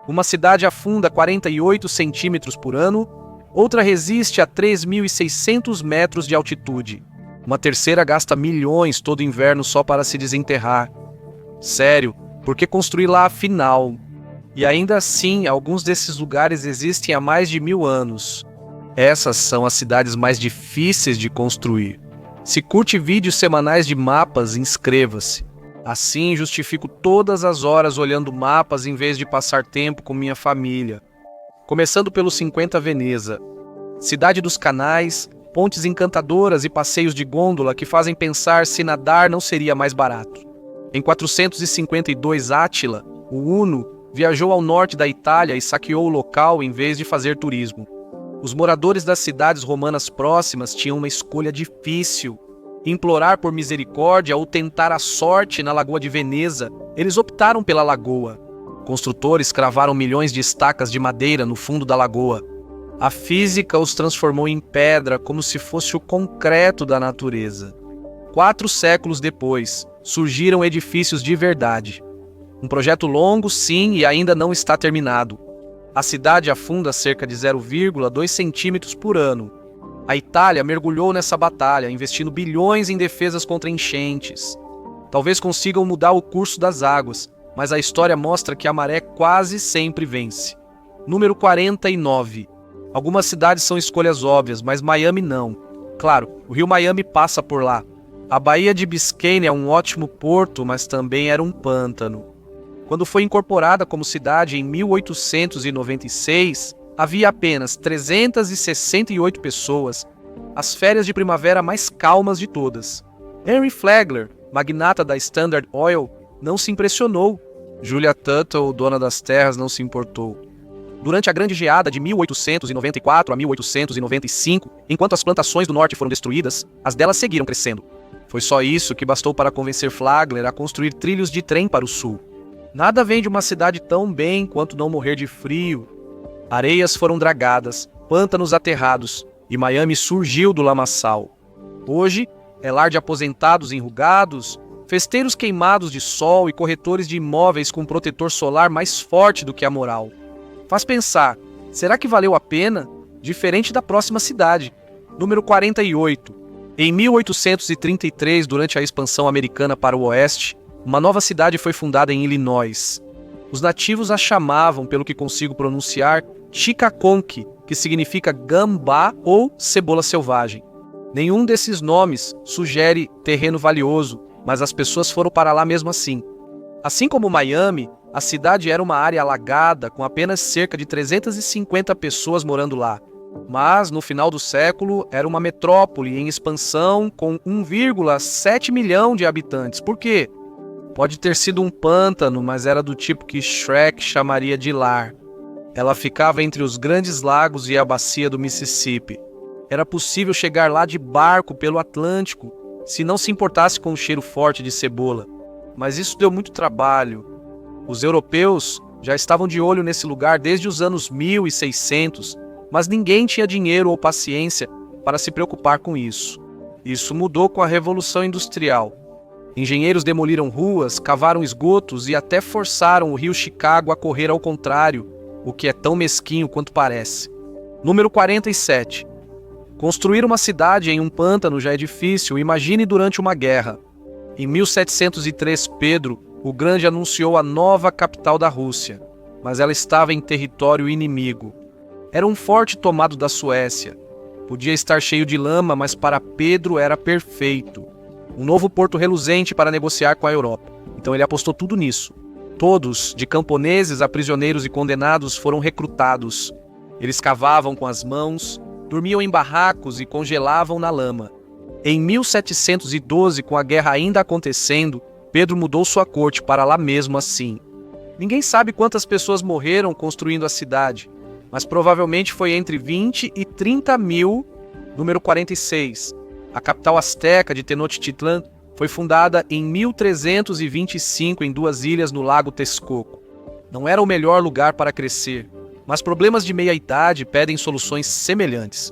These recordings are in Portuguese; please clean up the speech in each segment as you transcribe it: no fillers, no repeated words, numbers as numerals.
Uma cidade afunda 48 centímetros por ano, outra resiste a 3.600 metros de altitude. Uma terceira gasta milhões todo inverno só para se desenterrar. Sério, por que construir lá afinal? E ainda assim, alguns desses lugares existem há mais de 1000 anos. Essas são as cidades mais difíceis de construir. Se curte vídeos semanais de mapas, inscreva-se. Assim justifico todas as horas olhando mapas em vez de passar tempo com minha família. Começando pelo 50 Veneza. Cidade dos canais, pontes encantadoras e passeios de gôndola que fazem pensar se nadar não seria mais barato. Em 452 Átila, o Huno viajou ao norte da Itália e saqueou o local em vez de fazer turismo. Os moradores das cidades romanas próximas tinham uma escolha difícil: implorar por misericórdia ou tentar a sorte na Lagoa de Veneza. Eles optaram pela lagoa. Construtores cravaram milhões de estacas de madeira no fundo da lagoa. A física os transformou em pedra como se fosse o concreto da natureza. 4 séculos depois, surgiram edifícios de verdade. Um projeto longo, sim, e ainda não está terminado. A cidade afunda cerca de 0,2 centímetros por ano. A Itália mergulhou nessa batalha, investindo bilhões em defesas contra enchentes. Talvez consigam mudar o curso das águas, mas a história mostra que a maré quase sempre vence. Número 49. Algumas cidades são escolhas óbvias, mas Miami não. Claro, o rio Miami passa por lá. A Baía de Biscayne é um ótimo porto, mas também era um pântano. Quando foi incorporada como cidade em 1896, havia apenas 368 pessoas, as férias de primavera mais calmas de todas. Henry Flagler, magnata da Standard Oil, não se impressionou. Julia Tuttle, dona das terras, não se importou. Durante a Grande Geada de 1894 a 1895, enquanto as plantações do norte foram destruídas, as delas seguiram crescendo. Foi só isso que bastou para convencer Flagler a construir trilhos de trem para o sul. Nada vem de uma cidade tão bem quanto não morrer de frio. Areias foram dragadas, pântanos aterrados, e Miami surgiu do lamaçal. Hoje, é lar de aposentados enrugados, festeiros queimados de sol e corretores de imóveis com protetor solar mais forte do que a moral. Faz pensar, será que valeu a pena? Diferente da próxima cidade. Número 48. Em 1833, durante a expansão americana para o oeste, uma nova cidade foi fundada em Illinois. Os nativos a chamavam, pelo que consigo pronunciar, Chicaconk, que significa gambá ou cebola selvagem. Nenhum desses nomes sugere terreno valioso, mas as pessoas foram para lá mesmo assim. Assim como Miami, a cidade era uma área alagada com apenas cerca de 350 pessoas morando lá. Mas, no final do século, era uma metrópole em expansão com 1,7 milhão de habitantes. Por quê? Pode ter sido um pântano, mas era do tipo que Shrek chamaria de lar. Ela ficava entre os Grandes Lagos e a bacia do Mississippi. Era possível chegar lá de barco pelo Atlântico, se não se importasse com o cheiro forte de cebola. Mas isso deu muito trabalho. Os europeus já estavam de olho nesse lugar desde os anos 1600, mas ninguém tinha dinheiro ou paciência para se preocupar com isso. Isso mudou com a Revolução Industrial. Engenheiros demoliram ruas, cavaram esgotos e até forçaram o rio Chicago a correr ao contrário, o que é tão mesquinho quanto parece. Número 47. Construir uma cidade em um pântano já é difícil, imagine durante uma guerra. Em 1703, Pedro, o Grande anunciou a nova capital da Rússia, mas ela estava em território inimigo. Era um forte tomado da Suécia. Podia estar cheio de lama, mas para Pedro era perfeito. Um novo porto reluzente para negociar com a Europa. Então ele apostou tudo nisso. Todos, de camponeses a prisioneiros e condenados, foram recrutados. Eles cavavam com as mãos, dormiam em barracos e congelavam na lama. Em 1712, com a guerra ainda acontecendo, Pedro mudou sua corte para lá mesmo assim. Ninguém sabe quantas pessoas morreram construindo a cidade, mas provavelmente foi entre 20 e 30 mil. Número 46. A capital asteca de Tenochtitlan foi fundada em 1325 em 2 ilhas no lago Texcoco. Não era o melhor lugar para crescer, mas problemas de meia-idade pedem soluções semelhantes.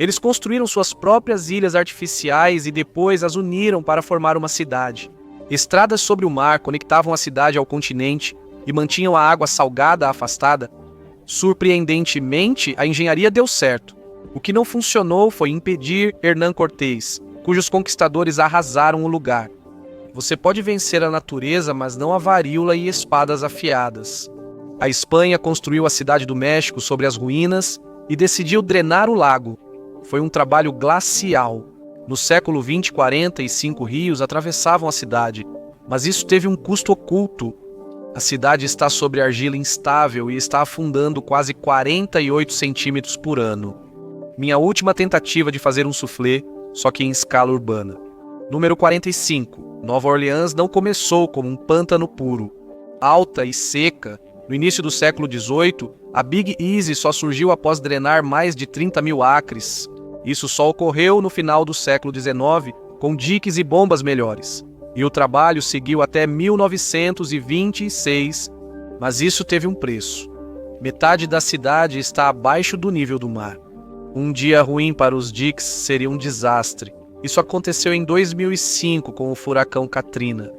Eles construíram suas próprias ilhas artificiais e depois as uniram para formar uma cidade. Estradas sobre o mar conectavam a cidade ao continente e mantinham a água salgada afastada, surpreendentemente a engenharia deu certo. O que não funcionou foi impedir Hernán Cortés, cujos conquistadores arrasaram o lugar. Você pode vencer a natureza, mas não a varíola e espadas afiadas. A Espanha construiu a cidade do México sobre as ruínas e decidiu drenar o lago. Foi um trabalho glacial. No século XX, 45 rios atravessavam a cidade, mas isso teve um custo oculto. A cidade está sobre argila instável e está afundando quase 48 centímetros por ano. Minha última tentativa de fazer um soufflé, só que em escala urbana. Número 45. Nova Orleans não começou como um pântano puro. Alta e seca, no início do século XVIII, a Big Easy só surgiu após drenar mais de 30 mil acres. Isso só ocorreu no final do século XIX, com diques e bombas melhores. E o trabalho seguiu até 1926, mas isso teve um preço. Metade da cidade está abaixo do nível do mar. Um dia ruim para os diques seria um desastre. Isso aconteceu em 2005 com o furacão Katrina.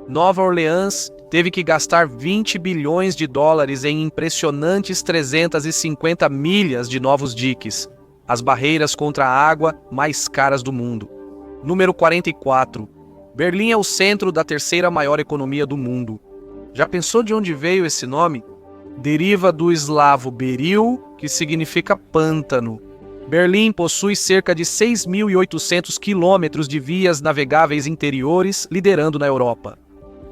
Nova Orleans teve que gastar 20 bilhões de dólares em impressionantes 350 milhas de novos diques, as barreiras contra a água mais caras do mundo. Número 44. Berlim é o centro da terceira maior economia do mundo. Já pensou de onde veio esse nome? Deriva do eslavo beril, que significa pântano. Berlim possui cerca de 6.800 quilômetros de vias navegáveis interiores, liderando na Europa.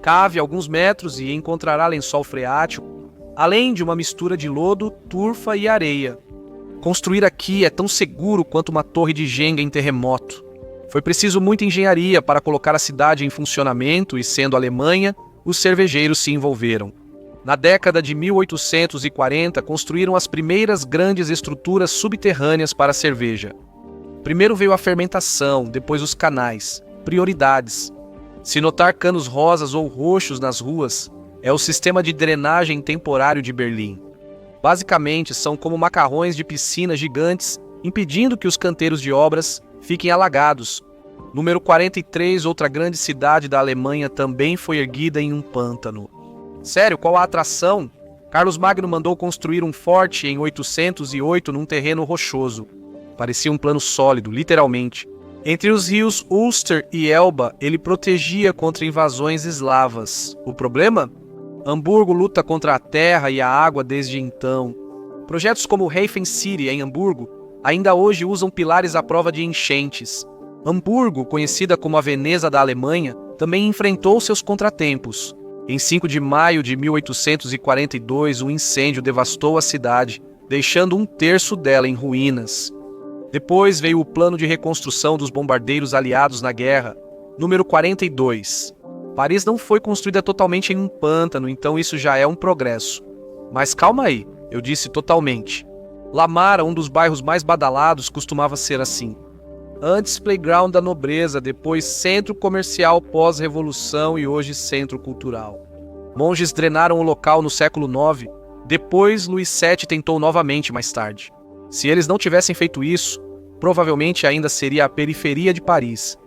Cave alguns metros e encontrará lençol freático, além de uma mistura de lodo, turfa e areia. Construir aqui é tão seguro quanto uma torre de Jenga em terremoto. Foi preciso muita engenharia para colocar a cidade em funcionamento e, sendo Alemanha, os cervejeiros se envolveram. Na década de 1840, construíram as primeiras grandes estruturas subterrâneas para a cerveja. Primeiro veio a fermentação, depois os canais. Prioridades. Se notar canos rosas ou roxos nas ruas, é o sistema de drenagem temporário de Berlim. Basicamente, são como macarrões de piscinas gigantes, impedindo que os canteiros de obras fiquem alagados. Número 43, outra grande cidade da Alemanha, também foi erguida em um pântano. Sério, qual a atração? Carlos Magno mandou construir um forte em 808 num terreno rochoso. Parecia um plano sólido, literalmente. Entre os rios Ulster e Elba, ele protegia contra invasões eslavas. O problema? Hamburgo luta contra a terra e a água desde então. Projetos como o Hafen City, em Hamburgo, ainda hoje usam pilares à prova de enchentes. Hamburgo, conhecida como a Veneza da Alemanha, também enfrentou seus contratempos. Em 5 de maio de 1842, um incêndio devastou a cidade, deixando um terço dela em ruínas. Depois veio o plano de reconstrução dos bombardeiros aliados na guerra, número 42. Paris não foi construída totalmente em um pântano, então isso já é um progresso. Mas calma aí, eu disse totalmente. Lamara, um dos bairros mais badalados, costumava ser assim. Antes playground da nobreza, depois centro comercial pós-revolução e hoje centro cultural. Monges drenaram o local no século IX, depois Luís VII tentou novamente mais tarde. Se eles não tivessem feito isso, provavelmente ainda seria a periferia de Paris.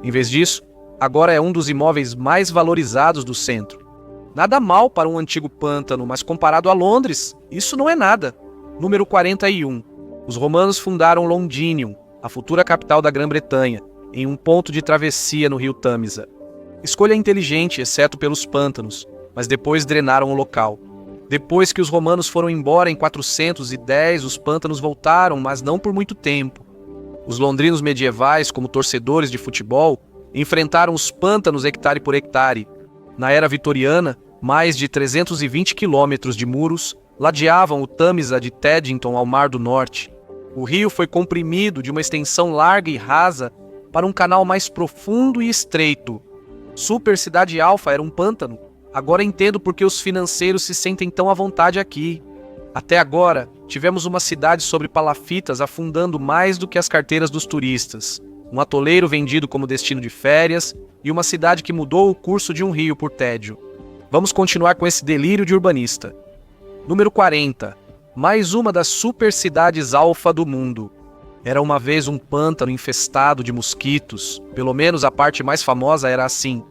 Em vez disso, agora é um dos imóveis mais valorizados do centro. Nada mal para um antigo pântano, mas comparado a Londres, isso não é nada. Número 41. Os romanos fundaram Londinium, a futura capital da Grã-Bretanha, em um ponto de travessia no rio Tâmisa. Escolha inteligente, exceto pelos pântanos, mas depois drenaram o local. Depois que os romanos foram embora em 410, os pântanos voltaram, mas não por muito tempo. Os londrinos medievais, como torcedores de futebol, enfrentaram os pântanos hectare por hectare. Na era vitoriana, mais de 320 quilômetros de muros ladeavam o Tâmisa de Teddington ao Mar do Norte. O rio foi comprimido de uma extensão larga e rasa para um canal mais profundo e estreito. Super Cidade Alfa era um pântano. Agora entendo por que os financeiros se sentem tão à vontade aqui. Até agora, tivemos uma cidade sobre palafitas afundando mais do que as carteiras dos turistas, um atoleiro vendido como destino de férias e uma cidade que mudou o curso de um rio por tédio. Vamos continuar com esse delírio de urbanista. Número 40. Mais uma das super cidades alfa do mundo. Era uma vez um pântano infestado de mosquitos, pelo menos a parte mais famosa era assim.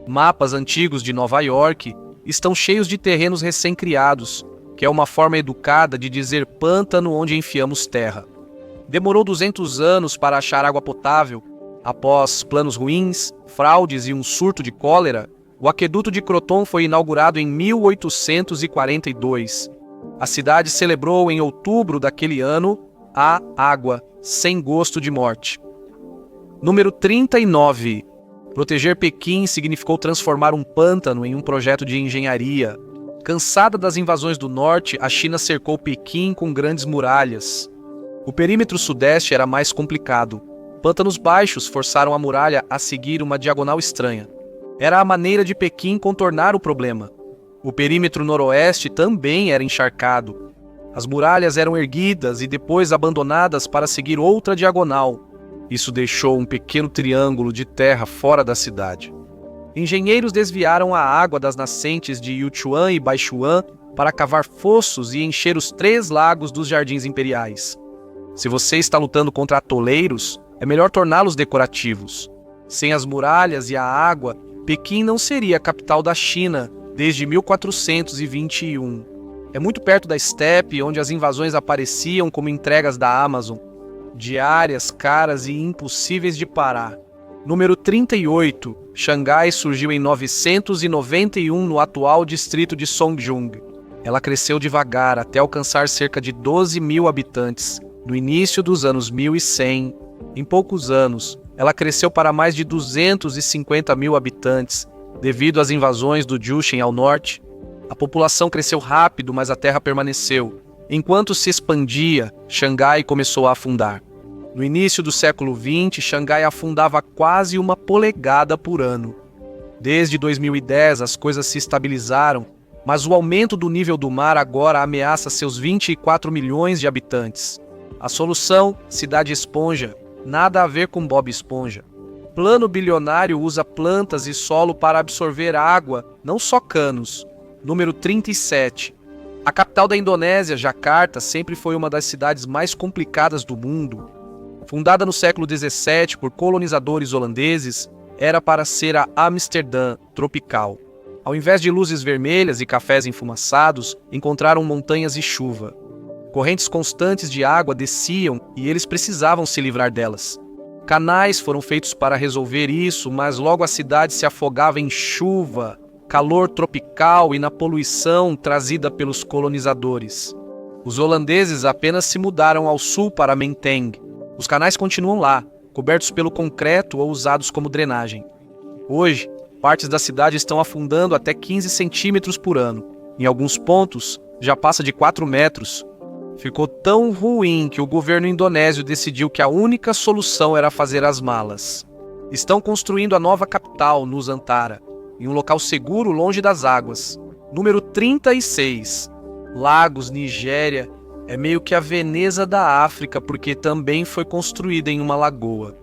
Mapas antigos de Nova York estão cheios de terrenos recém-criados, que é uma forma educada de dizer pântano onde enfiamos terra. Demorou 200 anos para achar água potável. Após planos ruins, fraudes e um surto de cólera, o aqueduto de Croton foi inaugurado em 1842. A cidade celebrou em outubro daquele ano a água, sem gosto de morte. Número 39. Proteger Pequim significou transformar um pântano em um projeto de engenharia. Cansada das invasões do norte, a China cercou Pequim com grandes muralhas. O perímetro sudeste era mais complicado. Pântanos baixos forçaram a muralha a seguir uma diagonal estranha. Era a maneira de Pequim contornar o problema. O perímetro noroeste também era encharcado. As muralhas eram erguidas e depois abandonadas para seguir outra diagonal. Isso deixou um pequeno triângulo de terra fora da cidade. Engenheiros desviaram a água das nascentes de Yuchuan e Baichuan para cavar fossos e encher os 3 lagos dos Jardins Imperiais. Se você está lutando contra atoleiros, é melhor torná-los decorativos. Sem as muralhas e a água, Pequim não seria a capital da China desde 1421. É muito perto da estepe, onde as invasões apareciam como entregas da Amazon, diárias, caras e impossíveis de parar. Número 38. Xangai surgiu em 991 no atual distrito de Songjung. Ela cresceu devagar até alcançar cerca de 12 mil habitantes, no início dos anos 1100. Em poucos anos, ela cresceu para mais de 250 mil habitantes, devido às invasões do Jushin ao norte. A população cresceu rápido, mas a terra permaneceu. Enquanto se expandia, Xangai começou a afundar. No início do século XX, Xangai afundava quase 1 polegada por ano. Desde 2010, as coisas se estabilizaram, mas o aumento do nível do mar agora ameaça seus 24 milhões de habitantes. A solução, cidade esponja, nada a ver com Bob Esponja. Plano bilionário usa plantas e solo para absorver água, não só canos. Número 37. A capital da Indonésia, Jakarta, sempre foi uma das cidades mais complicadas do mundo. Fundada no século XVII por colonizadores holandeses, era para ser a Amsterdã tropical. Ao invés de luzes vermelhas e cafés enfumaçados, encontraram montanhas e chuva. Correntes constantes de água desciam e eles precisavam se livrar delas. Canais foram feitos para resolver isso, mas logo a cidade se afogava em chuva, calor tropical e na poluição trazida pelos colonizadores. Os holandeses apenas se mudaram ao sul para Menteng. Os canais continuam lá, cobertos pelo concreto ou usados como drenagem. Hoje, partes da cidade estão afundando até 15 centímetros por ano. Em alguns pontos, já passa de 4 metros. Ficou tão ruim que o governo indonésio decidiu que a única solução era fazer as malas. Estão construindo a nova capital, Nusantara, em um local seguro longe das águas. Número 36. Lagos, Nigéria, é meio que a Veneza da África, porque também foi construída em uma lagoa.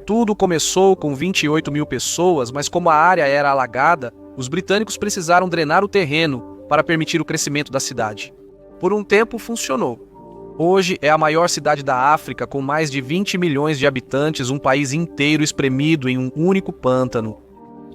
Tudo começou com 28 mil pessoas, mas como a área era alagada, os britânicos precisaram drenar o terreno para permitir o crescimento da cidade. Por um tempo funcionou. Hoje é a maior cidade da África, com mais de 20 milhões de habitantes, um país inteiro espremido em um único pântano.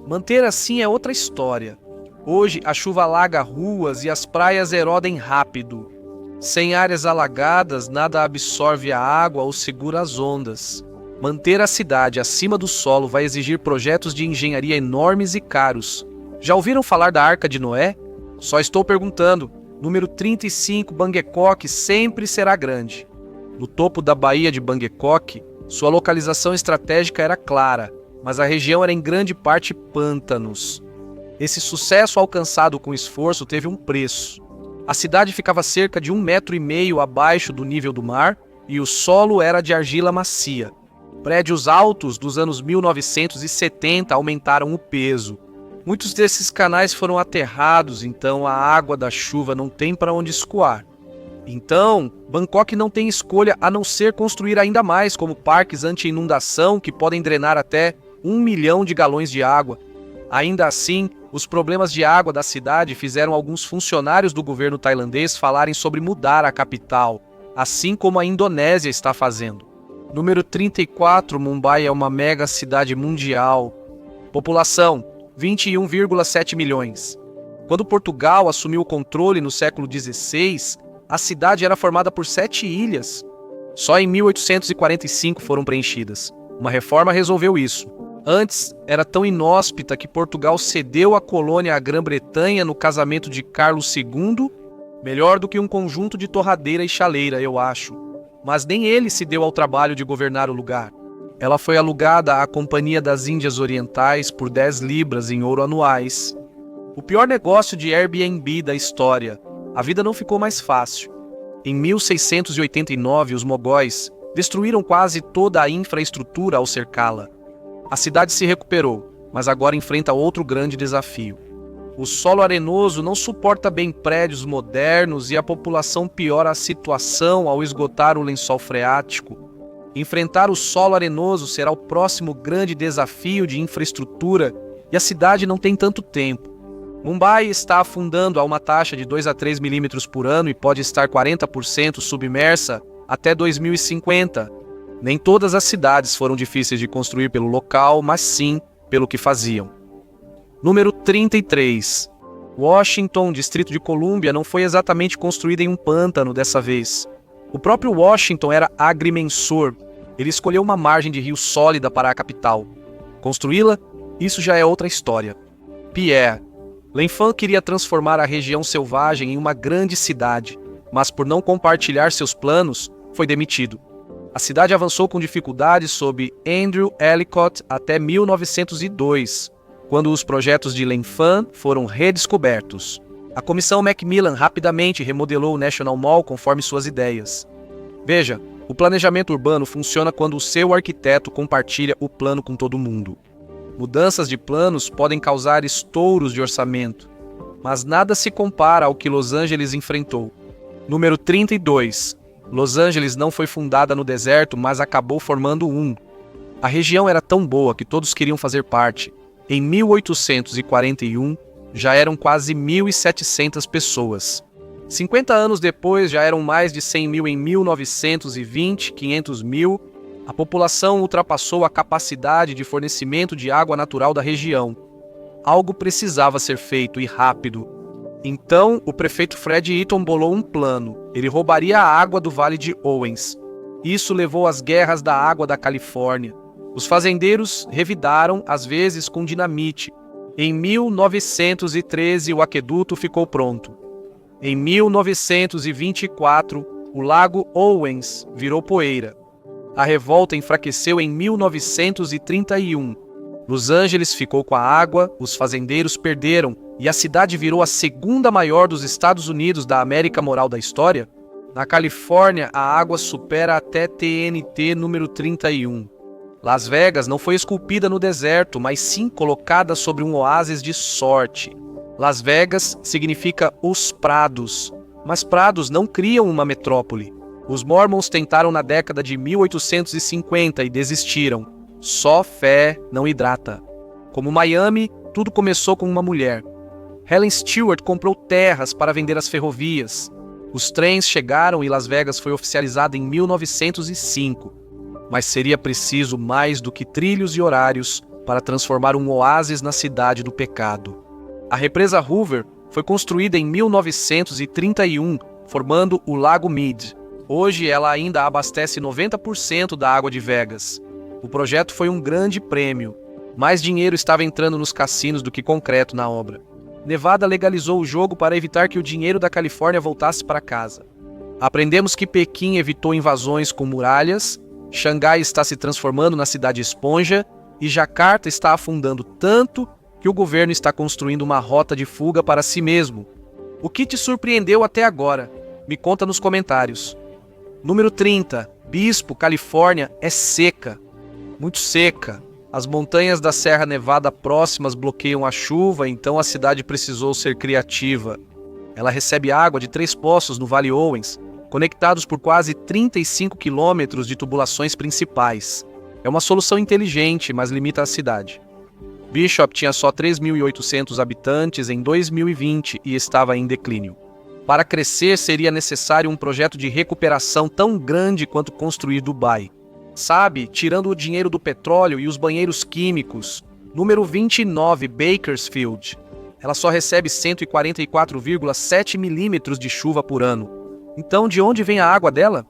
Manter assim é outra história. Hoje a chuva alaga ruas e as praias erodem rápido. Sem áreas alagadas, nada absorve a água ou segura as ondas. Manter a cidade acima do solo vai exigir projetos de engenharia enormes e caros. Já ouviram falar da Arca de Noé? Só estou perguntando. Número 35, Bangkok sempre será grande. No topo da Baía de Bangkok, sua localização estratégica era clara, mas a região era em grande parte pântanos. Esse sucesso alcançado com esforço teve um preço. A cidade ficava cerca de 1,5 metros abaixo do nível do mar e o solo era de argila macia. Prédios altos dos anos 1970 aumentaram o peso. Muitos desses canais foram aterrados, então a água da chuva não tem para onde escoar. Então, Bangkok não tem escolha a não ser construir ainda mais, como parques anti-inundação que podem drenar até 1 milhão de galões de água. Ainda assim, os problemas de água da cidade fizeram alguns funcionários do governo tailandês falarem sobre mudar a capital, assim como a Indonésia está fazendo. Número 34, Mumbai é uma mega cidade mundial. População, 21,7 milhões. Quando Portugal assumiu o controle no século XVI, a cidade era formada por 7 ilhas. Só em 1845 foram preenchidas. Uma reforma resolveu isso. Antes, era tão inóspita que Portugal cedeu a colônia à Grã-Bretanha no casamento de Carlos II, melhor do que um conjunto de torradeira e chaleira, eu acho. Mas nem ele se deu ao trabalho de governar o lugar. Ela foi alugada à Companhia das Índias Orientais por 10 libras em ouro anuais. O pior negócio de Airbnb da história. A vida não ficou mais fácil. Em 1689, os mogóis destruíram quase toda a infraestrutura ao cercá-la. A cidade se recuperou, mas agora enfrenta outro grande desafio. O solo arenoso não suporta bem prédios modernos e a população piora a situação ao esgotar o lençol freático. Enfrentar o solo arenoso será o próximo grande desafio de infraestrutura e a cidade não tem tanto tempo. Mumbai está afundando a uma taxa de 2 a 3 milímetros por ano e pode estar 40% submersa até 2050. Nem todas as cidades foram difíceis de construir pelo local, mas sim pelo que faziam. Número 33. Washington, Distrito de Colômbia, não foi exatamente construída em um pântano dessa vez. O próprio Washington era agrimensor. Ele escolheu uma margem de rio sólida para a capital. Construí-la? Isso já é outra história. Pierre. L'Enfant queria transformar a região selvagem em uma grande cidade, mas por não compartilhar seus planos, foi demitido. A cidade avançou com dificuldades sob Andrew Ellicott até 1902, quando os projetos de L'Enfant foram redescobertos. A comissão Macmillan rapidamente remodelou o National Mall conforme suas ideias. Veja, o planejamento urbano funciona quando o seu arquiteto compartilha o plano com todo mundo. Mudanças de planos podem causar estouros de orçamento, mas nada se compara ao que Los Angeles enfrentou. Número 32. Los Angeles não foi fundada no deserto, mas acabou formando um. A região era tão boa que todos queriam fazer parte. Em 1841, já eram quase 1.700 pessoas. 50 anos depois, já eram mais de 100 mil em 1920, 500 mil. A população ultrapassou a capacidade de fornecimento de água natural da região. Algo precisava ser feito e rápido. Então, o prefeito Fred Eaton bolou um plano. Ele roubaria a água do Vale de Owens. Isso levou às guerras da água da Califórnia. Os fazendeiros revidaram, às vezes com dinamite. Em 1913, o aqueduto ficou pronto. Em 1924, o lago Owens virou poeira. A revolta enfraqueceu em 1931. Los Angeles ficou com a água, os fazendeiros perderam e a cidade virou a segunda maior dos Estados Unidos da América Moral da história. Na Califórnia, a água supera até TNT número 31. Las Vegas não foi esculpida no deserto, mas sim colocada sobre um oásis de sorte. Las Vegas significa os prados, mas prados não criam uma metrópole. Os Mormons tentaram na década de 1850 e desistiram. Só fé não hidrata. Como Miami, tudo começou com uma mulher. Helen Stewart comprou terras para vender as ferrovias. Os trens chegaram e Las Vegas foi oficializada em 1905. Mas seria preciso mais do que trilhos e horários para transformar um oásis na cidade do pecado. A represa Hoover foi construída em 1931, formando o Lago Mead. Hoje ela ainda abastece 90% da água de Vegas. O projeto foi um grande prêmio. Mais dinheiro estava entrando nos cassinos do que concreto na obra. Nevada legalizou o jogo para evitar que o dinheiro da Califórnia voltasse para casa. Aprendemos que Pequim evitou invasões com muralhas, Xangai está se transformando na cidade esponja e Jacarta está afundando tanto que o governo está construindo uma rota de fuga para si mesmo. O que te surpreendeu até agora? Me conta nos comentários. Número 30. Bispo, Califórnia, é seca. Muito seca. As montanhas da Serra Nevada próximas bloqueiam a chuva, então a cidade precisou ser criativa. Ela recebe água de 3 poços no Vale Owens, conectados por quase 35 quilômetros de tubulações principais. É uma solução inteligente, mas limita a cidade. Bishop tinha só 3.800 habitantes em 2020 e estava em declínio. Para crescer, seria necessário um projeto de recuperação tão grande quanto construir Dubai. Sabe, tirando o dinheiro do petróleo e os banheiros químicos. Número 29, Bakersfield. ela só recebe 144,7 milímetros de chuva por ano. Então, de onde vem a água dela?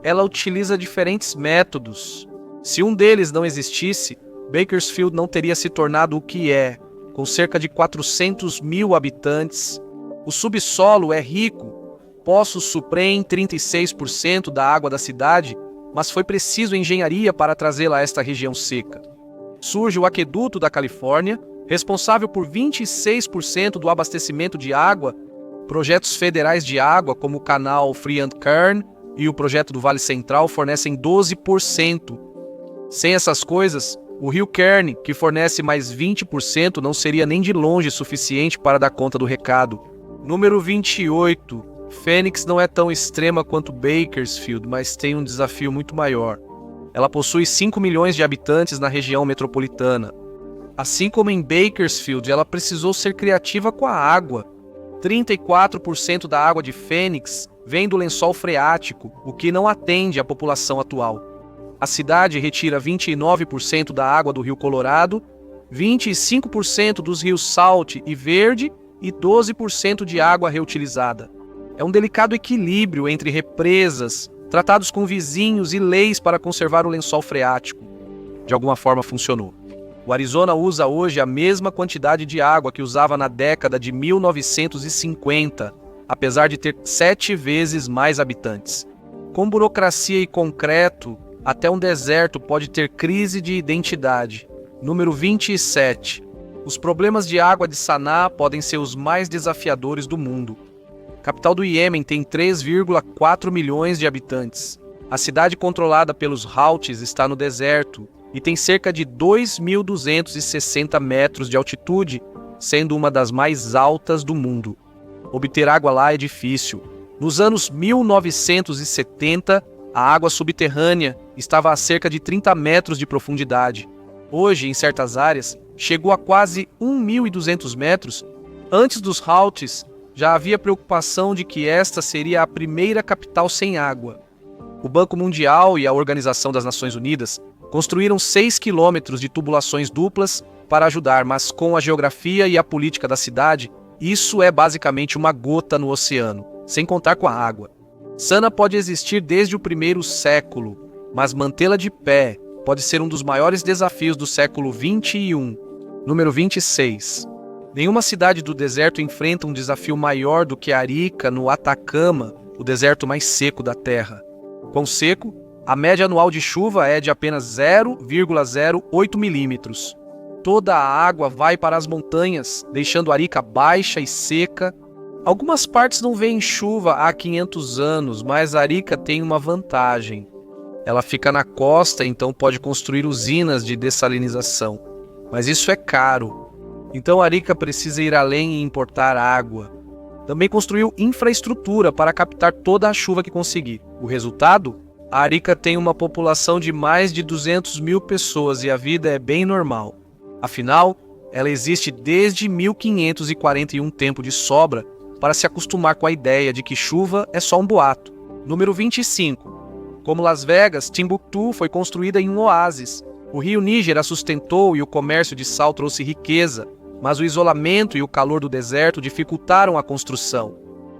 Ela utiliza diferentes métodos. Se um deles não existisse, Bakersfield não teria se tornado o que é, com cerca de 400 mil habitantes. O subsolo é rico, poços suprem 36% da água da cidade, mas foi preciso engenharia para trazê-la a esta região seca. Surge o Aqueduto da Califórnia, responsável por 26% do abastecimento de água. Projetos federais de água, como o canal Free&Kern e o projeto do Vale Central, fornecem 12%. Sem essas coisas, o rio Kern, que fornece mais 20%, não seria nem de longe suficiente para dar conta do recado. Número 28. Phoenix não é tão extrema quanto Bakersfield, mas tem um desafio muito maior. Ela possui 5 milhões de habitantes na região metropolitana. Assim como em Bakersfield, ela precisou ser criativa com a água. 34% da água de Phoenix vem do lençol freático, o que não atende à população atual. A cidade retira 29% da água do Rio Colorado, 25% dos rios Salt e Verde e 12% de água reutilizada. É um delicado equilíbrio entre represas, tratados com vizinhos e leis para conservar o lençol freático. De alguma forma funcionou. O Arizona usa hoje a mesma quantidade de água que usava na década de 1950, apesar de ter 7 vezes mais habitantes. Com burocracia e concreto, até um deserto pode ter crise de identidade. Número 27. Os problemas de água de Saná podem ser os mais desafiadores do mundo. A capital do Iêmen tem 3,4 milhões de habitantes. A cidade controlada pelos Houthis está no deserto e tem cerca de 2.260 metros de altitude, sendo uma das mais altas do mundo. Obter água lá é difícil. Nos anos 1970, a água subterrânea estava a cerca de 30 metros de profundidade. Hoje, em certas áreas, chegou a quase 1.200 metros. Antes dos Houthis, já havia preocupação de que esta seria a primeira capital sem água. O Banco Mundial e a Organização das Nações Unidas construíram 6 quilômetros de tubulações duplas para ajudar, mas com a geografia e a política da cidade, isso é basicamente uma gota no oceano, sem contar com a água. Sana pode existir desde o primeiro século, mas mantê-la de pé pode ser um dos maiores desafios do século XXI. Número 26. Nenhuma cidade do deserto enfrenta um desafio maior do que Arica, no Atacama, o deserto mais seco da Terra. Quão seco? A média anual de chuva é de apenas 0,08 milímetros. Toda a água vai para as montanhas, deixando Arica baixa e seca. Algumas partes não veem chuva há 500 anos, mas Arica tem uma vantagem. Ela fica na costa, então pode construir usinas de dessalinização. Mas isso é caro. Então Arica precisa ir além e importar água. Também construiu infraestrutura para captar toda a chuva que conseguir. O resultado? A Arica tem uma população de mais de 200 mil pessoas e a vida é bem normal. Afinal, ela existe desde 1541 tempo de sobra para se acostumar com a ideia de que chuva é só um boato. Número 25. Como Las Vegas, Timbuktu foi construída em um oásis. O rio Níger a sustentou e o comércio de sal trouxe riqueza, mas o isolamento e o calor do deserto dificultaram a construção.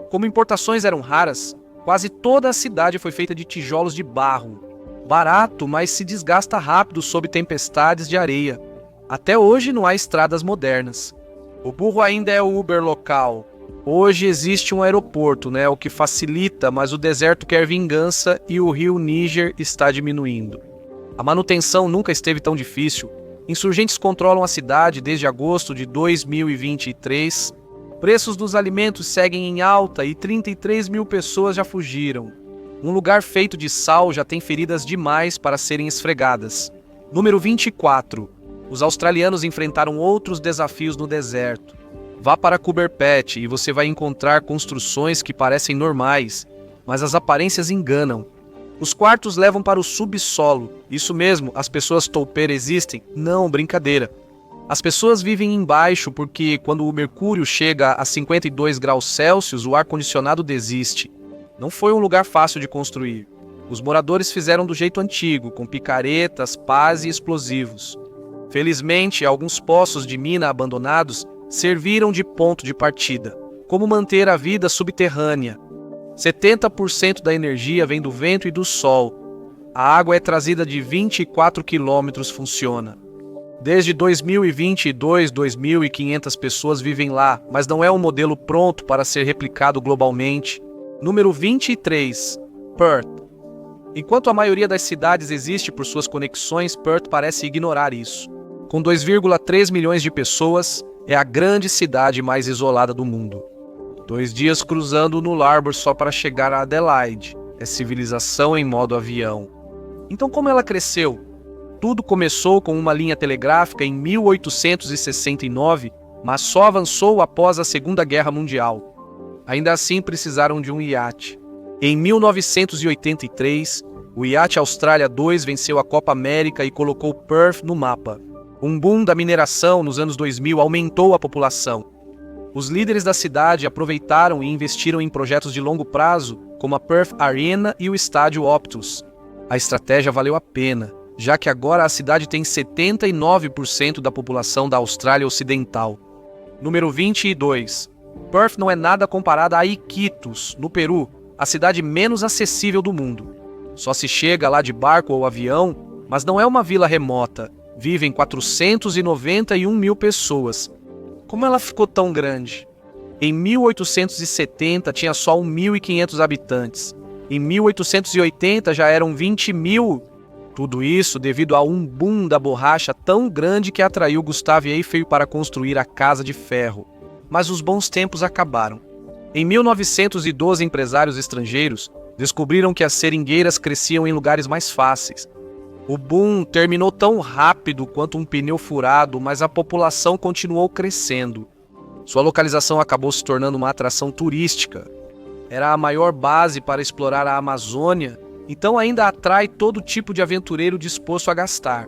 Como importações eram raras, quase toda a cidade foi feita de tijolos de barro. Barato, mas se desgasta rápido sob tempestades de areia. Até hoje não há estradas modernas. O burro ainda é o Uber local. Hoje existe um aeroporto, o que facilita, mas o deserto quer vingança e o rio Níger está diminuindo. A manutenção nunca esteve tão difícil. Insurgentes controlam a cidade desde agosto de 2023. Preços dos alimentos seguem em alta e 33 mil pessoas já fugiram. Um lugar feito de sal já tem feridas demais para serem esfregadas. Número 24. Os australianos enfrentaram outros desafios no deserto. Vá para Coober Pedy e você vai encontrar construções que parecem normais, mas as aparências enganam. Os quartos levam para o subsolo. Isso mesmo, as pessoas touper existem? Não, brincadeira. As pessoas vivem embaixo porque quando o mercúrio chega a 52 graus Celsius, o ar-condicionado desiste. Não foi um lugar fácil de construir. Os moradores fizeram do jeito antigo, com picaretas, pás e explosivos. Felizmente, alguns poços de mina abandonados serviram de ponto de partida. Como manter a vida subterrânea? 70% da energia vem do vento e do sol. A água é trazida de 24 quilômetros, funciona. Desde 2022, 2.500 pessoas vivem lá, mas não é um modelo pronto para ser replicado globalmente. Número 23, Perth. Enquanto a maioria das cidades existe por suas conexões, Perth parece ignorar isso. Com 2,3 milhões de pessoas, é a grande cidade mais isolada do mundo. 2 dias cruzando no Larbour só para chegar a Adelaide. É civilização em modo avião. Então como ela cresceu? Tudo começou com uma linha telegráfica em 1869, mas só avançou após a Segunda Guerra Mundial. Ainda assim precisaram de um iate. Em 1983, o iate Austrália 2 venceu a Copa América e colocou Perth no mapa. Um boom da mineração nos anos 2000 aumentou a população. Os líderes da cidade aproveitaram e investiram em projetos de longo prazo, como a Perth Arena e o estádio Optus. A estratégia valeu a pena, já que agora a cidade tem 79% da população da Austrália Ocidental. Número 22. Perth não é nada comparada a Iquitos, no Peru, a cidade menos acessível do mundo. Só se chega lá de barco ou avião, mas não é uma vila remota. Vivem 491 mil pessoas. Como ela ficou tão grande? Em 1870 tinha só 1.500 habitantes. Em 1880 já eram 20 mil. Tudo isso devido a um boom da borracha tão grande que atraiu Gustave Eiffel para construir a Casa de Ferro. Mas os bons tempos acabaram. Em 1912, empresários estrangeiros descobriram que as seringueiras cresciam em lugares mais fáceis. O boom terminou tão rápido quanto um pneu furado, mas a população continuou crescendo. Sua localização acabou se tornando uma atração turística. Era a maior base para explorar a Amazônia, então ainda atrai todo tipo de aventureiro disposto a gastar.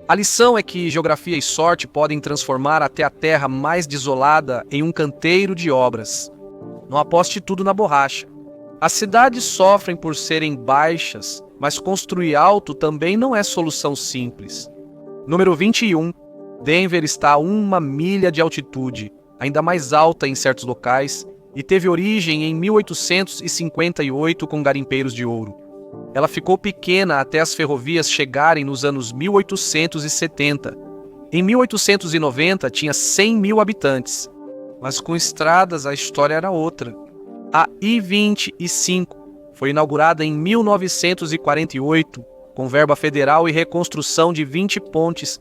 A lição é que geografia e sorte podem transformar até a terra mais desolada em um canteiro de obras. Não aposte tudo na borracha. As cidades sofrem por serem baixas, mas construir alto também não é solução simples. Número 21. Denver está a 1 milha de altitude, ainda mais alta em certos locais, e teve origem em 1858 com garimpeiros de ouro. Ela ficou pequena até as ferrovias chegarem nos anos 1870. Em 1890 tinha 100 mil habitantes, mas com estradas a história era outra. A I-25 foi inaugurada em 1948, com verba federal e reconstrução de 20 pontes,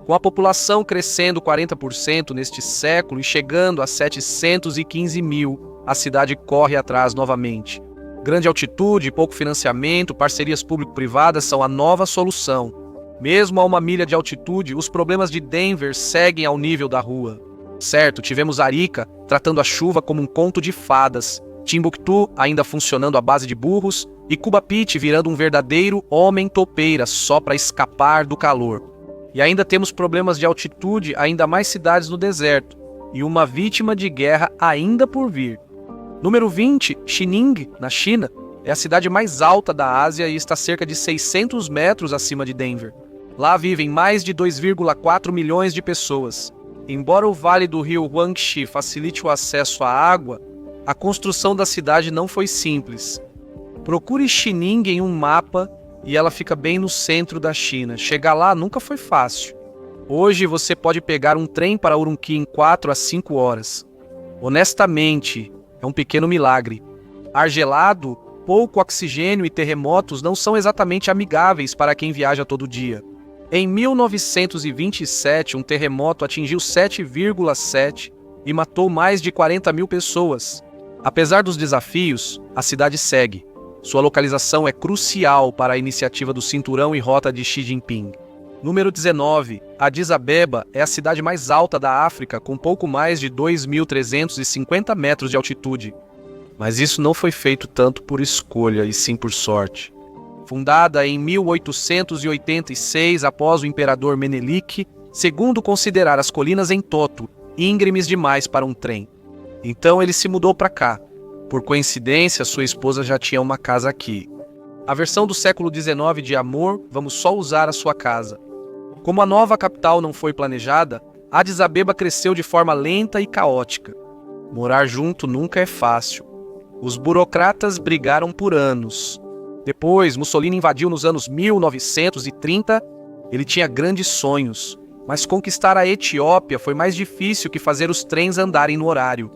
com a população crescendo 40% neste século e chegando a 715 mil, a cidade corre atrás novamente. Grande altitude, pouco financiamento, parcerias público-privadas são a nova solução. Mesmo a 1 milha de altitude, os problemas de Denver seguem ao nível da rua. Certo, tivemos Arica tratando a chuva como um conto de fadas, Timbuktu ainda funcionando à base de burros e Cuba Pit virando um verdadeiro homem topeira só para escapar do calor. E ainda temos problemas de altitude, ainda mais cidades no deserto e uma vítima de guerra ainda por vir. Número 20, Xining, na China, é a cidade mais alta da Ásia e está cerca de 600 metros acima de Denver. Lá vivem mais de 2,4 milhões de pessoas. Embora o vale do rio Huangshi facilite o acesso à água, a construção da cidade não foi simples. Procure Xining em um mapa e ela fica bem no centro da China. Chegar lá nunca foi fácil. Hoje você pode pegar um trem para Urumqi em 4 a 5 horas. Honestamente, é um pequeno milagre. Ar gelado, pouco oxigênio e terremotos não são exatamente amigáveis para quem viaja todo dia. Em 1927, um terremoto atingiu 7,7 e matou mais de 40 mil pessoas. Apesar dos desafios, a cidade segue. Sua localização é crucial para a iniciativa do Cinturão e Rota de Xi Jinping. Número 19. Addis Abeba é a cidade mais alta da África, com pouco mais de 2.350 metros de altitude. Mas isso não foi feito tanto por escolha, e sim por sorte. Fundada em 1886 após o imperador Menelik, segundo considerar as colinas em Toto íngremes demais para um trem. Então ele se mudou para cá. Por coincidência, sua esposa já tinha uma casa aqui. A versão do século XIX de Amor, vamos só usar a sua casa. Como a nova capital não foi planejada, Addis Abeba cresceu de forma lenta e caótica. Morar junto nunca é fácil. Os burocratas brigaram por anos. Depois, Mussolini invadiu nos anos 1930. Ele tinha grandes sonhos, mas conquistar a Etiópia foi mais difícil que fazer os trens andarem no horário.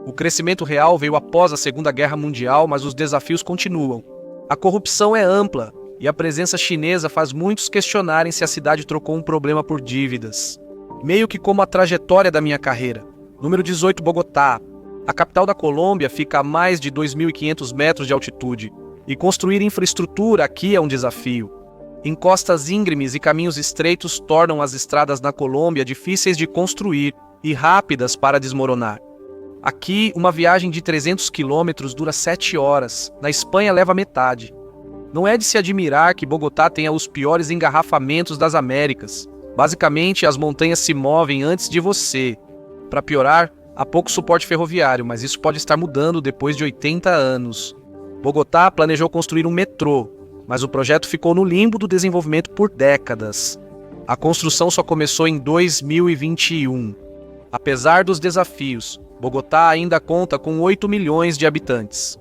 O crescimento real veio após a Segunda Guerra Mundial, mas os desafios continuam. A corrupção é ampla e a presença chinesa faz muitos questionarem se a cidade trocou um problema por dívidas. Meio que como a trajetória da minha carreira. Número 18, Bogotá. A capital da Colômbia fica a mais de 2.500 metros de altitude, e construir infraestrutura aqui é um desafio. Encostas íngremes e caminhos estreitos tornam as estradas na Colômbia difíceis de construir e rápidas para desmoronar. Aqui, uma viagem de 300 quilômetros dura 7 horas, na Espanha leva metade. Não é de se admirar que Bogotá tenha os piores engarrafamentos das Américas. Basicamente, as montanhas se movem antes de você. Para piorar, há pouco suporte ferroviário, mas isso pode estar mudando depois de 80 anos. Bogotá planejou construir um metrô, mas o projeto ficou no limbo do desenvolvimento por décadas. A construção só começou em 2021. Apesar dos desafios, Bogotá ainda conta com 8 milhões de habitantes.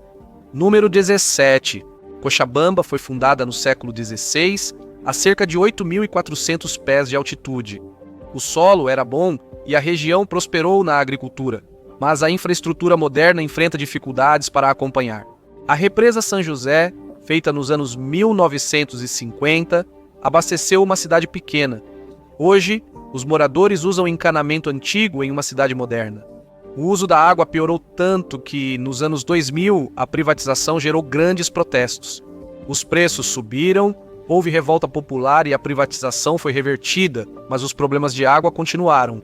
Número 17. Cochabamba foi fundada no século XVI, a cerca de 8.400 pés de altitude. O solo era bom e a região prosperou na agricultura, mas a infraestrutura moderna enfrenta dificuldades para acompanhar. A represa São José, feita nos anos 1950, abasteceu uma cidade pequena. Hoje, os moradores usam encanamento antigo em uma cidade moderna. O uso da água piorou tanto que, nos anos 2000, a privatização gerou grandes protestos. Os preços subiram, houve revolta popular e a privatização foi revertida, mas os problemas de água continuaram.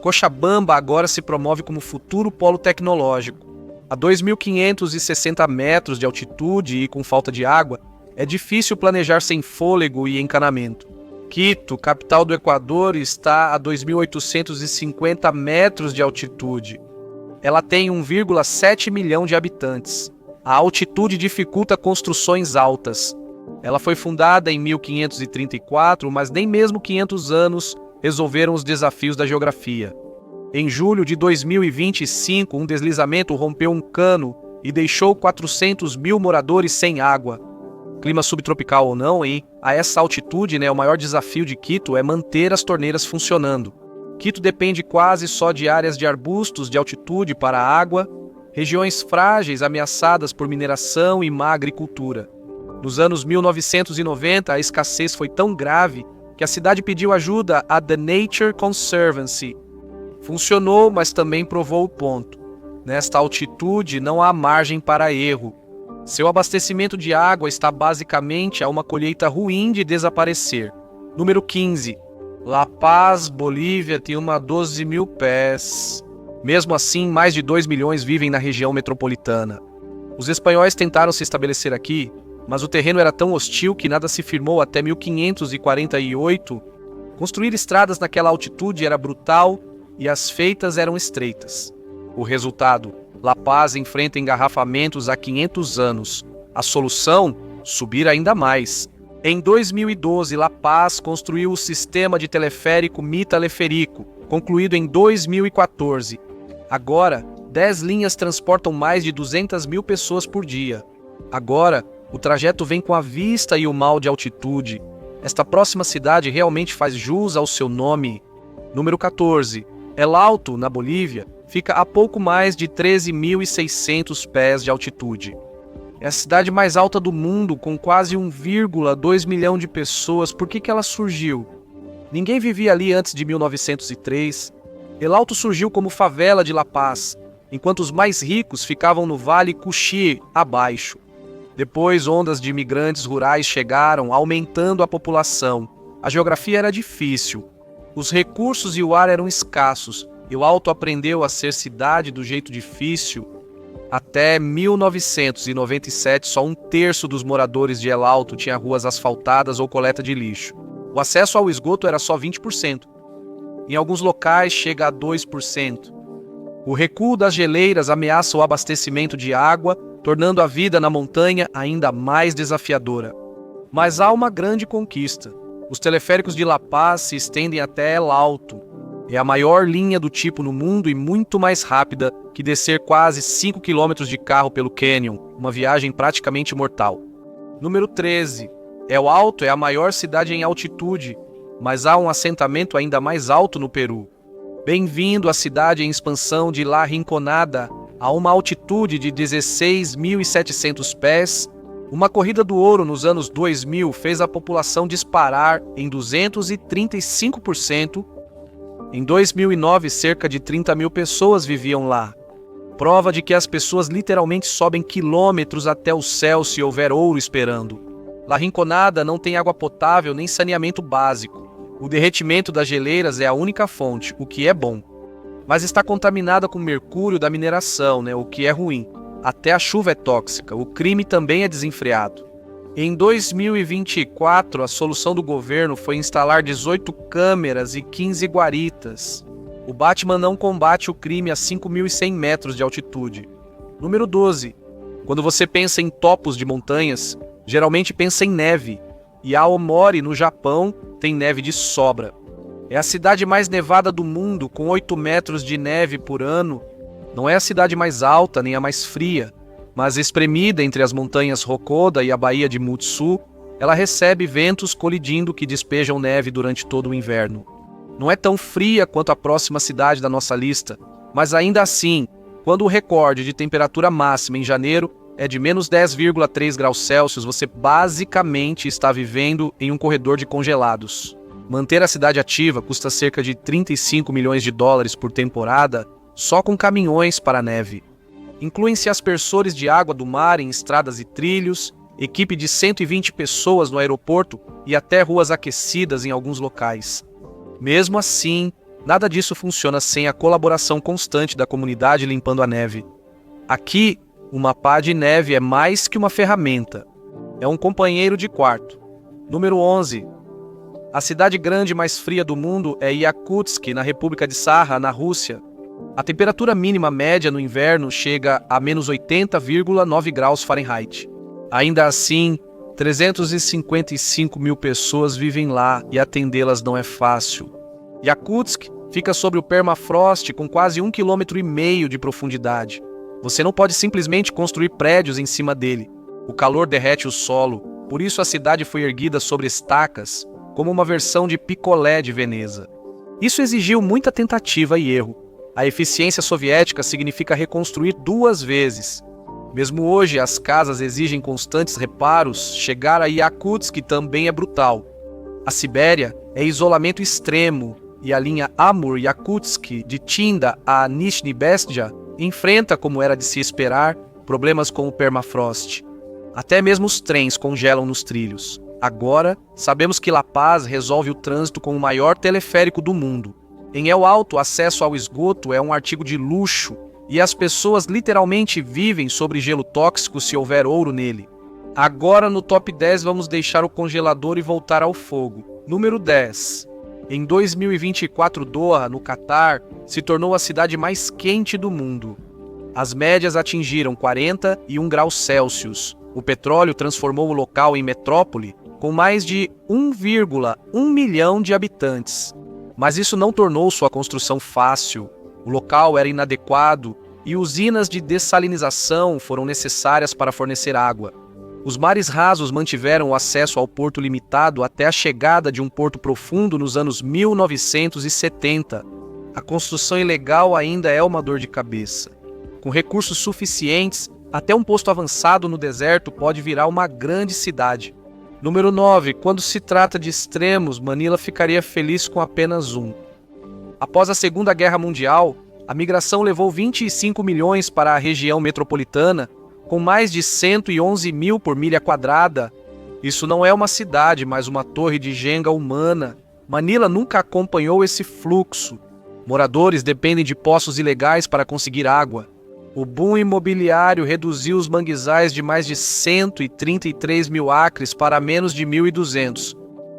Cochabamba agora se promove como futuro polo tecnológico. A 2.560 metros de altitude e com falta de água, é difícil planejar sem fôlego e encanamento. Quito, capital do Equador, está a 2.850 metros de altitude. Ela tem 1,7 milhão de habitantes. A altitude dificulta construções altas. Ela foi fundada em 1534, mas nem mesmo 500 anos resolveram os desafios da geografia. Em julho de 2025, um deslizamento rompeu um cano e deixou 400 mil moradores sem água. Clima subtropical ou não, a essa altitude, o maior desafio de Quito é manter as torneiras funcionando. Quito depende quase só de áreas de arbustos de altitude para a água, regiões frágeis ameaçadas por mineração e má agricultura. Nos anos 1990, a escassez foi tão grave que a cidade pediu ajuda à The Nature Conservancy. Funcionou, mas também provou o ponto. Nesta altitude não há margem para erro. Seu abastecimento de água está basicamente a uma colheita ruim de desaparecer. Número 15. La Paz, Bolívia, tem 12 mil pés. Mesmo assim, mais de 2 milhões vivem na região metropolitana. Os espanhóis tentaram se estabelecer aqui, mas o terreno era tão hostil que nada se firmou até 1548. Construir estradas naquela altitude era brutal e as feitas eram estreitas. O resultado: La Paz enfrenta engarrafamentos há 500 anos. A solução? Subir ainda mais. Em 2012, La Paz construiu o sistema de teleférico Mita-Leférico, concluído em 2014. Agora, 10 linhas transportam mais de 200 mil pessoas por dia. Agora, o trajeto vem com a vista e o mal de altitude. Esta próxima cidade realmente faz jus ao seu nome. Número 14. El Alto, na Bolívia, fica a pouco mais de 13.600 pés de altitude. É a cidade mais alta do mundo, com quase 1,2 milhão de pessoas. Por que ela surgiu? Ninguém vivia ali antes de 1903. El Alto surgiu como favela de La Paz, enquanto os mais ricos ficavam no Vale Cuxi, abaixo. Depois, ondas de imigrantes rurais chegaram, aumentando a população. A geografia era difícil. Os recursos e o ar eram escassos. El Alto aprendeu a ser cidade do jeito difícil. Até 1997, só 1/3 dos moradores de El Alto tinha ruas asfaltadas ou coleta de lixo. O acesso ao esgoto era só 20%. Em alguns locais, chega a 2%. O recuo das geleiras ameaça o abastecimento de água, tornando a vida na montanha ainda mais desafiadora. Mas há uma grande conquista. Os teleféricos de La Paz se estendem até El Alto. É a maior linha do tipo no mundo e muito mais rápida que descer quase 5 km de carro pelo Canyon, uma viagem praticamente mortal. Número 13. El Alto é a maior cidade em altitude, mas há um assentamento ainda mais alto no Peru. Bem-vindo à cidade em expansão de La Rinconada, a uma altitude de 16.700 pés. Uma corrida do ouro nos anos 2000 fez a população disparar em 235%. Em 2009, cerca de 30 mil pessoas viviam lá. Prova de que as pessoas literalmente sobem quilômetros até o céu se houver ouro esperando. La Rinconada não tem água potável nem saneamento básico. O derretimento das geleiras é a única fonte, o que é bom. Mas está contaminada com mercúrio da mineração, o que é ruim. Até a chuva é tóxica, o crime também é desenfreado. Em 2024, a solução do governo foi instalar 18 câmeras e 15 guaritas. O Batman não combate o crime a 5.100 metros de altitude. Número 12. Quando você pensa em topos de montanhas, geralmente pensa em neve. E Aomori, no Japão, tem neve de sobra. É a cidade mais nevada do mundo, com 8 metros de neve por ano. Não é a cidade mais alta nem a mais fria, mas espremida entre as montanhas Hokoda e a Baía de Mutsu, ela recebe ventos colidindo que despejam neve durante todo o inverno. Não é tão fria quanto a próxima cidade da nossa lista, mas ainda assim, quando o recorde de temperatura máxima em janeiro é de menos 10,3 graus Celsius, você basicamente está vivendo em um corredor de congelados. Manter a cidade ativa custa cerca de 35 milhões de dólares por temporada, só com caminhões para a neve. Incluem-se aspersores de água do mar em estradas e trilhos, equipe de 120 pessoas no aeroporto e até ruas aquecidas em alguns locais. Mesmo assim, nada disso funciona sem a colaboração constante da comunidade limpando a neve. Aqui, uma pá de neve é mais que uma ferramenta. É um companheiro de quarto. Número 11. A cidade grande mais fria do mundo é Yakutsk, na República de Sakha, na Rússia. A temperatura mínima média no inverno chega a menos 80,9 graus Fahrenheit. Ainda assim, 355 mil pessoas vivem lá e atendê-las não é fácil. Yakutsk fica sobre o permafrost com quase 1,5 km de profundidade. Você não pode simplesmente construir prédios em cima dele. O calor derrete o solo, por isso a cidade foi erguida sobre estacas, como uma versão de picolé de Veneza. Isso exigiu muita tentativa e erro. A eficiência soviética significa reconstruir 2 vezes. Mesmo hoje, as casas exigem constantes reparos, chegar a Yakutsk também é brutal. A Sibéria é isolamento extremo e a linha Amur-Yakutsk de Tinda a Nizhny Bestya enfrenta, como era de se esperar, problemas com o permafrost. Até mesmo os trens congelam nos trilhos. Agora, sabemos que La Paz resolve o trânsito com o maior teleférico do mundo. Em El Alto, o acesso ao esgoto é um artigo de luxo e as pessoas literalmente vivem sobre gelo tóxico se houver ouro nele. Agora, no top 10, vamos deixar o congelador e voltar ao fogo. Número 10. Em 2024, Doha, no Catar, se tornou a cidade mais quente do mundo. As médias atingiram 41 graus Celsius. O petróleo transformou o local em metrópole, com mais de 1,1 milhão de habitantes. Mas isso não tornou sua construção fácil. O local era inadequado e usinas de dessalinização foram necessárias para fornecer água. Os mares rasos mantiveram o acesso ao porto limitado até a chegada de um porto profundo nos anos 1970. A construção ilegal ainda é uma dor de cabeça. Com recursos suficientes, até um posto avançado no deserto pode virar uma grande cidade. Número 9. Quando se trata de extremos, Manila ficaria feliz com apenas um. Após a Segunda Guerra Mundial, a migração levou 25 milhões para a região metropolitana, com mais de 111 mil por milha quadrada. Isso não é uma cidade, mas uma torre de Jenga humana. Manila nunca acompanhou esse fluxo. Moradores dependem de poços ilegais para conseguir água. O boom imobiliário reduziu os manguezais de mais de 133 mil acres para menos de 1.200.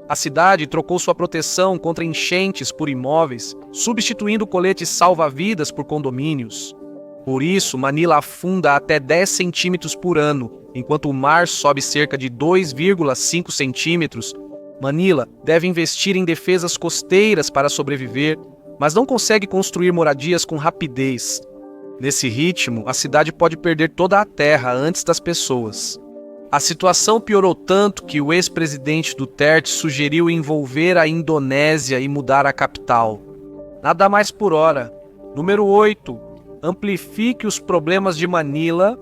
A cidade trocou sua proteção contra enchentes por imóveis, substituindo coletes salva-vidas por condomínios. Por isso, Manila afunda até 10 centímetros por ano, enquanto o mar sobe cerca de 2,5 centímetros. Manila deve investir em defesas costeiras para sobreviver. mas não consegue construir moradias com rapidez. Nesse ritmo, a cidade pode perder toda a terra antes das pessoas. A situação piorou tanto que o ex-presidente Duterte sugeriu envolver a Indonésia e mudar a capital. Nada mais por hora. Número 8. Amplifique os problemas de Manila.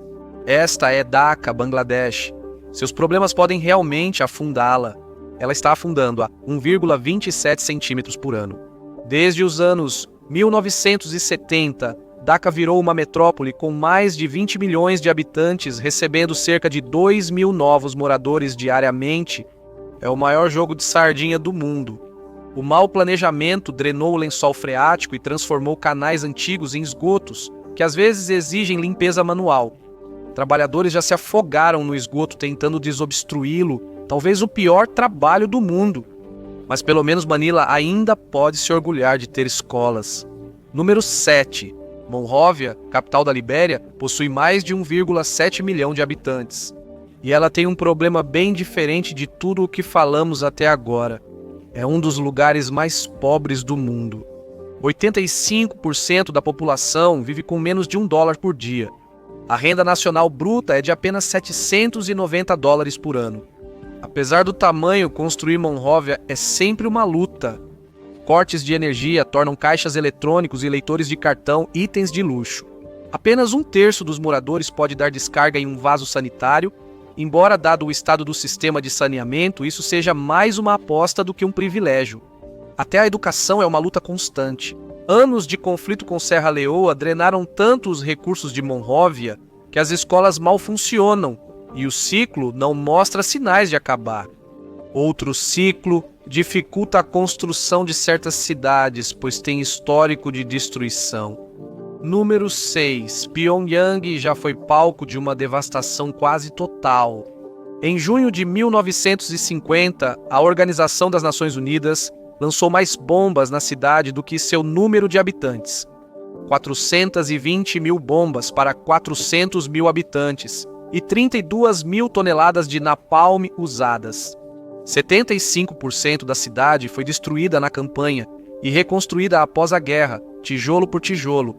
Esta é Dhaka, Bangladesh. Seus problemas podem realmente afundá-la. Ela está afundando a 1,27 centímetros por ano. Desde os anos 1970, Dhaka virou uma metrópole com mais de 20 milhões de habitantes, recebendo cerca de 2 mil novos moradores diariamente. É o maior jogo de sardinha do mundo. O mau planejamento drenou o lençol freático e transformou canais antigos em esgotos, que às vezes exigem limpeza manual. Trabalhadores já se afogaram no esgoto tentando desobstruí-lo, talvez o pior trabalho do mundo. Mas pelo menos Manila ainda pode se orgulhar de ter escolas. Número 7. Monróvia, capital da Libéria, possui mais de 1,7 milhão de habitantes. E ela tem um problema bem diferente de tudo o que falamos até agora. É um dos lugares mais pobres do mundo. 85% da população vive com menos de $1 por dia. A renda nacional bruta é de apenas $790 por ano. Apesar do tamanho, construir Monróvia é sempre uma luta. Cortes de energia tornam caixas eletrônicos e leitores de cartão itens de luxo. Apenas 1/3 dos moradores pode dar descarga em um vaso sanitário, embora, dado o estado do sistema de saneamento, isso seja mais uma aposta do que um privilégio. Até a educação é uma luta constante. Anos de conflito com Serra Leoa drenaram tanto os recursos de Monróvia que as escolas mal funcionam e o ciclo não mostra sinais de acabar. Outro ciclo dificulta a construção de certas cidades, pois tem histórico de destruição. Número 6. Pyongyang já foi palco de uma devastação quase total. Em junho de 1950, a Organização das Nações Unidas lançou mais bombas na cidade do que seu número de habitantes. 420 mil bombas para 400 mil habitantes e 32 mil toneladas de napalm usadas. 75% da cidade foi destruída na campanha e reconstruída após a guerra, tijolo por tijolo.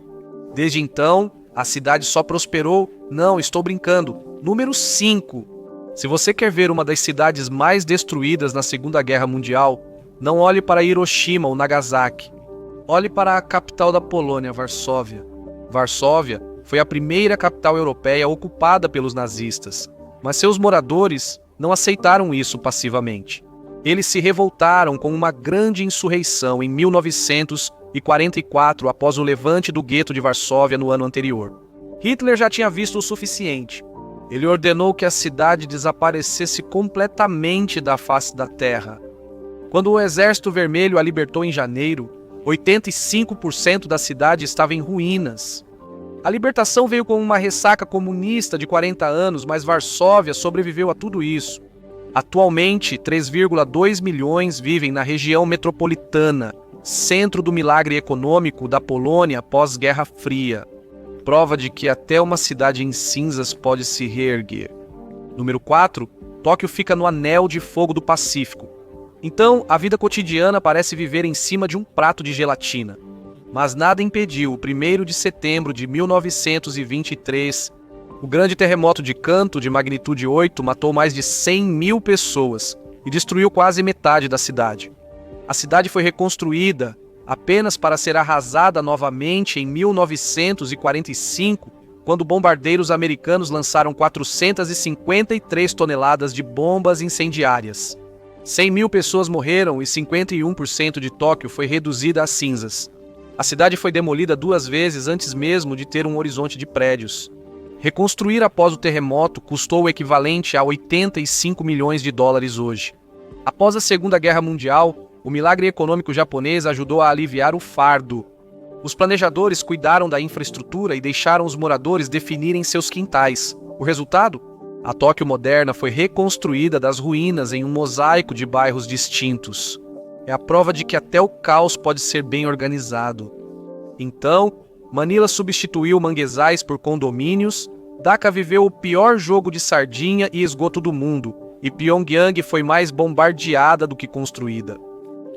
Desde então, a cidade só prosperou. Não, estou brincando. Número 5. Se você quer ver uma das cidades mais destruídas na Segunda Guerra Mundial, não olhe para Hiroshima ou Nagasaki. Olhe para a capital da Polônia, Varsóvia. Varsóvia foi a primeira capital europeia ocupada pelos nazistas, mas seus moradores não aceitaram isso passivamente. Eles se revoltaram com uma grande insurreição em 1944, após o levante do gueto de Varsóvia no ano anterior. Hitler já tinha visto o suficiente. Ele ordenou que a cidade desaparecesse completamente da face da terra. Quando o Exército Vermelho a libertou em janeiro, 85% da cidade estava em ruínas. A libertação veio com uma ressaca comunista de 40 anos, mas Varsóvia sobreviveu a tudo isso. Atualmente, 3,2 milhões vivem na região metropolitana, centro do milagre econômico da Polônia pós-Guerra Fria. Prova de que até uma cidade em cinzas pode se reerguer. Número 4. Tóquio fica no anel de fogo do Pacífico. Então, a vida cotidiana parece viver em cima de um prato de gelatina. Mas nada impediu o 1º de setembro de 1923. O grande terremoto de Kanto, de magnitude 8, matou mais de 100 mil pessoas e destruiu quase metade da cidade. A cidade foi reconstruída apenas para ser arrasada novamente em 1945, quando bombardeiros americanos lançaram 453 toneladas de bombas incendiárias. 100 mil pessoas morreram e 51% de Tóquio foi reduzida a cinzas. A cidade foi demolida 2 vezes antes mesmo de ter um horizonte de prédios. Reconstruir após o terremoto custou o equivalente a 85 milhões de dólares hoje. Após a Segunda Guerra Mundial, o milagre econômico japonês ajudou a aliviar o fardo. Os planejadores cuidaram da infraestrutura e deixaram os moradores definirem seus quintais. O resultado? A Tóquio moderna foi reconstruída das ruínas em um mosaico de bairros distintos. É a prova de que até o caos pode ser bem organizado. Então, Manila substituiu manguezais por condomínios, Dhaka viveu o pior jogo de sardinha e esgoto do mundo, e Pyongyang foi mais bombardeada do que construída.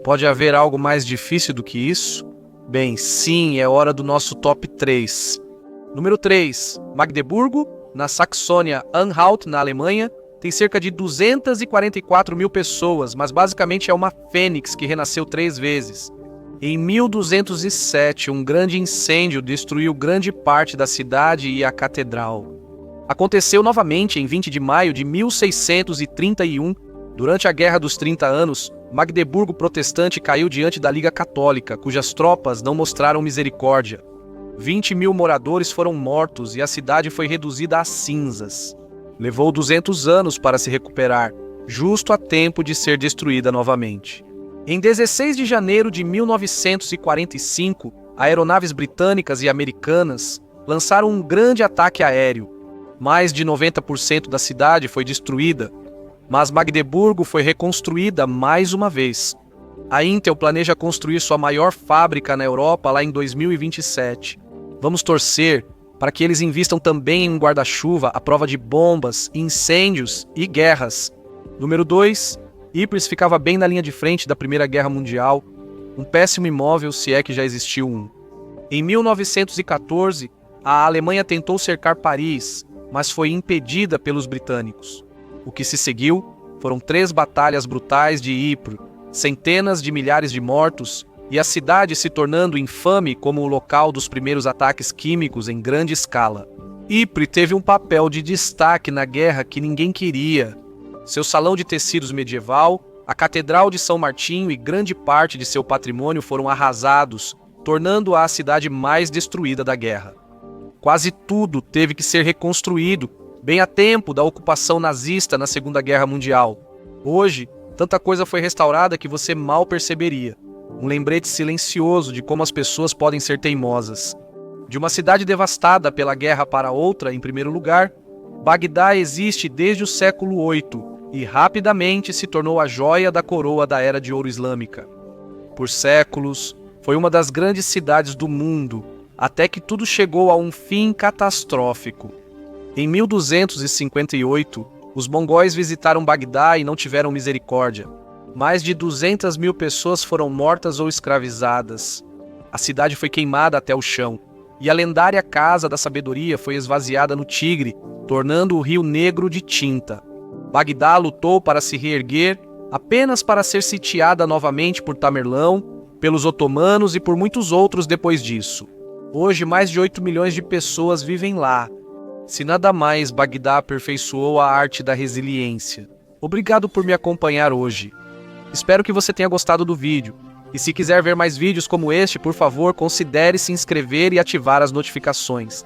Pode haver algo mais difícil do que isso? Bem, sim, é hora do nosso top 3. Número 3, Magdeburgo, na Saxônia-Anhalt, na Alemanha, tem cerca de 244 mil pessoas, mas basicamente é uma fênix que renasceu 3 vezes. Em 1207, um grande incêndio destruiu grande parte da cidade e a catedral. Aconteceu novamente em 20 de maio de 1631, durante a Guerra dos 30 Anos, Magdeburgo protestante caiu diante da Liga Católica, cujas tropas não mostraram misericórdia. 20 mil moradores foram mortos e a cidade foi reduzida a cinzas. Levou 200 anos para se recuperar, justo a tempo de ser destruída novamente. Em 16 de janeiro de 1945, aeronaves britânicas e americanas lançaram um grande ataque aéreo. Mais de 90% da cidade foi destruída, mas Magdeburgo foi reconstruída mais uma vez. A Intel planeja construir sua maior fábrica na Europa lá em 2027. Vamos torcer para que eles invistam também em um guarda-chuva à prova de bombas, incêndios e guerras. Número 2. Ypres ficava bem na linha de frente da Primeira Guerra Mundial, um péssimo imóvel se é que já existiu um. Em 1914, a Alemanha tentou cercar Paris, mas foi impedida pelos britânicos. O que se seguiu foram 3 batalhas brutais de Ypres, centenas de milhares de mortos e a cidade se tornando infame como o local dos primeiros ataques químicos em grande escala. Ypres teve um papel de destaque na guerra que ninguém queria. Seu salão de tecidos medieval, a Catedral de São Martinho e grande parte de seu patrimônio foram arrasados, tornando-a a cidade mais destruída da guerra. Quase tudo teve que ser reconstruído, bem a tempo da ocupação nazista na Segunda Guerra Mundial. Hoje, tanta coisa foi restaurada que você mal perceberia. Um lembrete silencioso de como as pessoas podem ser teimosas. De uma cidade devastada pela guerra para outra, em primeiro lugar, Bagdá existe desde o século VIII e rapidamente se tornou a joia da coroa da Era de Ouro Islâmica. Por séculos, foi uma das grandes cidades do mundo, até que tudo chegou a um fim catastrófico. Em 1258, os mongóis visitaram Bagdá e não tiveram misericórdia. Mais de 200 mil pessoas foram mortas ou escravizadas. A cidade foi queimada até o chão, e a lendária Casa da Sabedoria foi esvaziada no Tigre, tornando o Rio Negro de tinta. Bagdá lutou para se reerguer, apenas para ser sitiada novamente por Tamerlão, pelos otomanos e por muitos outros depois disso. Hoje, mais de 8 milhões de pessoas vivem lá. Se nada mais, Bagdá aperfeiçoou a arte da resiliência. Obrigado por me acompanhar hoje. Espero que você tenha gostado do vídeo. E se quiser ver mais vídeos como este, por favor, considere se inscrever e ativar as notificações.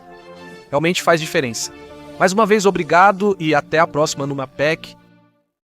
Realmente faz diferença. Mais uma vez, obrigado e até a próxima numa PEC.